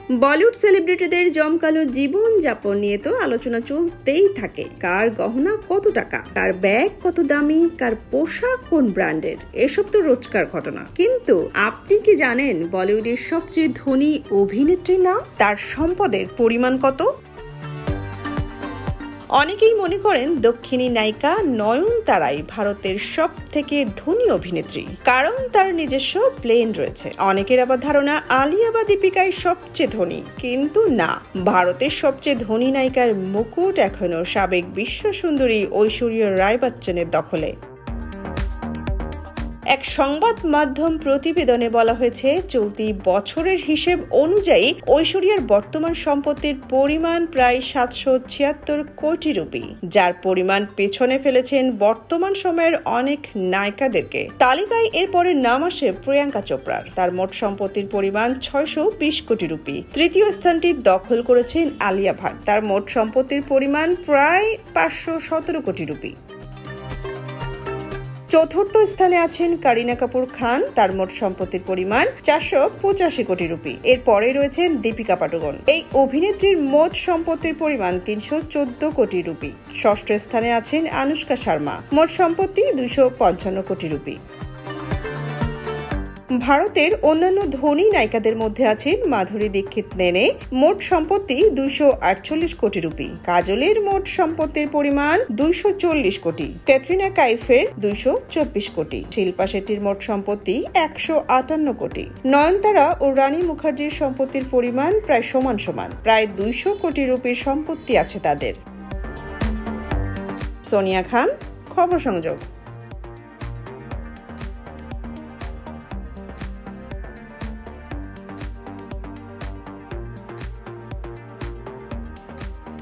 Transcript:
বলিউড সেলিব্রিটিদের জমকালো জীবন যাপন নিয়ে তো আলোচনা চলতেই থাকে। কার গহনা কত টাকা, কার ব্যাগ কত দামি, কার পোশাক কোন ব্র্যান্ডের, এসব তো রোজকার ঘটনা। কিন্তু আপনি কি জানেন বলিউডের সবচেয়ে ধনী অভিনেত্রীর নাম, তার সম্পদের পরিমাণ কত? অনেকেই মনে করেন দক্ষিণী নায়িকা নয়নতারাই ভারতের সব থেকে ধনী অভিনেত্রী, কারণ তার নিজস্ব প্লেন রয়েছে। অনেকের আবার ধারণা আলিয়া বা দীপিকাই সবচেয়ে ধনী, কিন্তু না, ভারতের সবচেয়ে ধনী নায়িকার মুকুট এখনো সাবেক বিশ্ব সুন্দরী ঐশ্বরিয়া রায় বচ্চনের দখলে। এক সংবাদ মাধ্যম প্রতিবেদনে বলা হয়েছে, চলতি বছরের হিসেব অনুযায়ী ঐশ্বরিয়ার বর্তমান সম্পত্তির পরিমাণ প্রায় 776 কোটি রুপি, যার পরিমাণ পেছনে ফেলেছেন বর্তমান সময়ের অনেক নায়িকাদেরকে। তালিকায় এরপরে নাম আসে প্রিয়াঙ্কা চোপড়ার। তার মোট সম্পত্তির পরিমাণ 620 কোটি রুপি। তৃতীয় স্থানটি দখল করেছেন আলিয়া ভাট। তার মোট সম্পত্তির পরিমাণ প্রায় 517 কোটি রুপি। চতুর্থ স্থানে আছেন করিনা কাপুর খান। তার মোট সম্পত্তির পরিমাণ 485 কোটি রুপি। এরপরে রয়েছেন দীপিকা পাডুকোন। এই অভিনেত্রীর মোট সম্পত্তির পরিমাণ 314 কোটি রুপি। ষষ্ঠ স্থানে আছেন আনুষ্কা শর্মা। মোট সম্পত্তি 255 কোটি রুপি। ভারতের অন্যান্য ধনী নায়িকাদের মধ্যে আছেন মাধুরী দীক্ষিত নেনে, মোট সম্পত্তি 248 কোটি রুপি। কাজলের মোট সম্পত্তির পরিমাণ 240 কোটি। ক্যাটরিনা কাইফের 224 কোটি। শিল্পা শেট্টির মোট সম্পত্তি 158 কোটি। নয়নতারা ও রানী মুখার্জির সম্পত্তির পরিমাণ প্রায় সমান সমান, প্রায় 200 কোটি রুপির সম্পত্তি আছে তাদের। সোনিয়া খান, খবর সংযোগ।